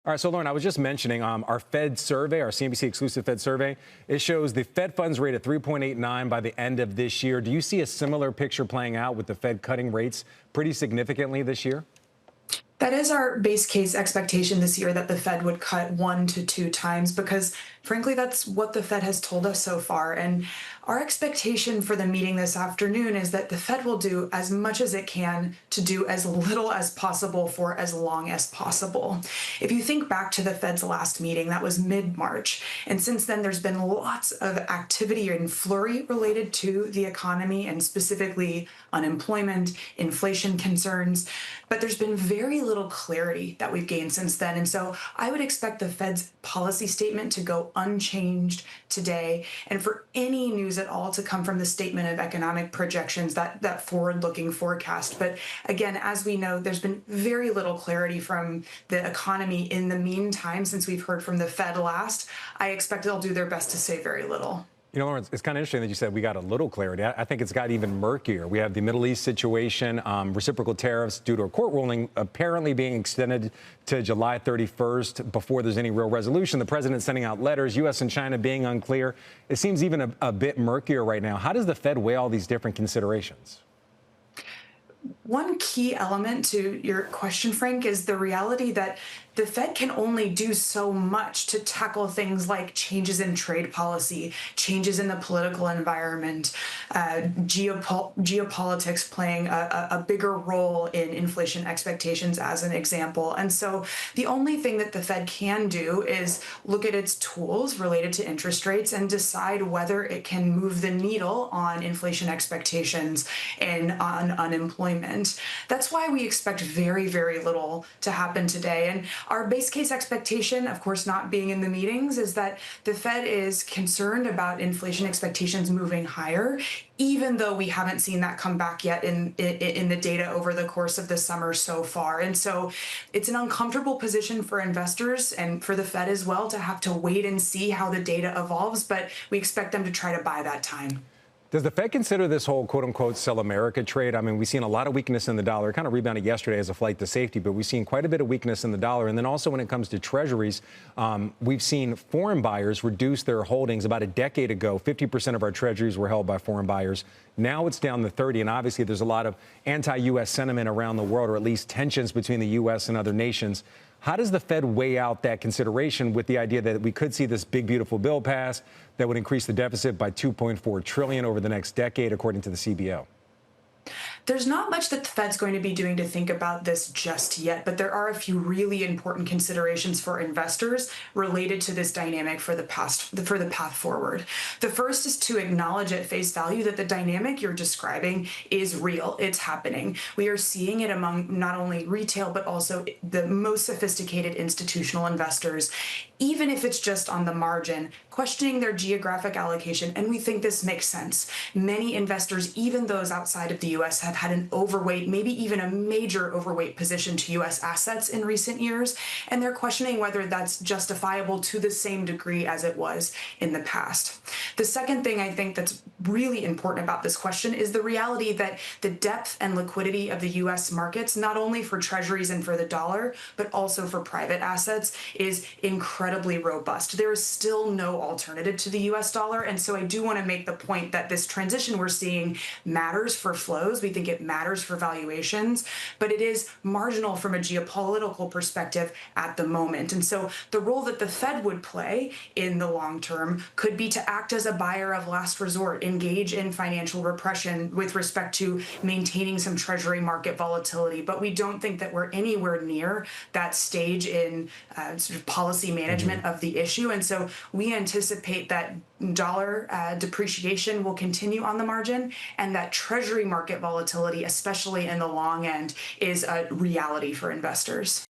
All right, so Lauren, I was just mentioning our Fed survey, our CNBC exclusive Fed survey. It shows the Fed funds rate at 3.89 by the end of this year. Do you see a similar picture playing out with the Fed cutting rates pretty significantly this year? That is our base case expectation this year, that the Fed would cut 1 to 2 times, because frankly, that's what the Fed has told us so far. And our expectation for the meeting this afternoon is that the Fed will do as much as it can to do as little as possible for as long as possible. If you think back to the Fed's last meeting, that was mid-March. And since then, there's been lots of activity and flurry related to the economy, and specifically unemployment, inflation concerns. But there's been very little clarity that we've gained since then. And so I would expect the Fed's policy statement to go unchanged today, and for any news at all to come from the statement of economic projections, that forward-looking forecast. But again, as we know, there's been very little clarity from the economy in the meantime since we've heard from the Fed last. I expect they'll do their best to say very little. You know, Lauren, it's kind of interesting that you said we got a little clarity. I think it's got even murkier. We have the Middle East situation, reciprocal tariffs due to a court ruling apparently being extended to July 31st before there's any real resolution. The president sending out letters, U.S. and China being unclear. It seems even a bit murkier right now. How does the Fed weigh all these different considerations? One key element to your question, Frank, is the reality that the Fed can only do so much to tackle things like changes in trade policy, changes in the political environment, geopolitics playing a bigger role in inflation expectations, as an example. And so the only thing that the Fed can do is look at its tools related to interest rates and decide whether it can move the needle on inflation expectations and on unemployment. That's why we expect very, very little to happen today. And our base case expectation, of course, not being in the meetings, is that the Fed is concerned about inflation expectations moving higher, even though we haven't seen that come back yet in the data over the course of the summer so far. And so it's an uncomfortable position for investors and for the Fed as well to have to wait and see how the data evolves, but we expect them to try to buy that time. Does the Fed consider this whole quote-unquote sell America trade? I mean, we've seen a lot of weakness in the dollar. It kind of rebounded yesterday as a flight to safety, but we've seen quite a bit of weakness in the dollar. And then also when it comes to treasuries, we've seen foreign buyers reduce their holdings. About a decade ago, 50% of our treasuries were held by foreign buyers. Now it's down to 30. And obviously, there's a lot of anti-U.S. sentiment around the world, or at least tensions between the U.S. and other nations. How does the Fed weigh out that consideration with the idea that we could see this big, beautiful bill pass that would increase the deficit by $2.4 trillion over the next decade, according to the CBO? There's not much that the Fed's going to be doing to think about this just yet, but there are a few really important considerations for investors related to this dynamic for the path forward. The first is to acknowledge at face value that the dynamic you're describing is real. It's happening. We are seeing it among not only retail, but also the most sophisticated institutional investors, even if it's just on the margin, questioning their geographic allocation. And we think this makes sense. Many investors, even those outside of the U.S., have had an overweight, maybe even a major overweight position to U.S. assets in recent years, and they're questioning whether that's justifiable to the same degree as it was in the past. The second thing I think that's really important about this question is the reality that the depth and liquidity of the U.S. markets, not only for treasuries and for the dollar, but also for private assets, is incredibly robust. There is still no alternative to the U.S. dollar, and so I do want to make the point that this transition we're seeing matters for flows. We think it matters for valuations, but it is marginal from a geopolitical perspective at the moment. And so the role that the Fed would play in the long term could be to act as a buyer of last resort, engage in financial repression with respect to maintaining some treasury market volatility. But we don't think that we're anywhere near that stage in sort of policy management of the issue. And so we anticipate that dollar depreciation will continue on the margin, and that treasury market volatility, especially in the long end, is a reality for investors.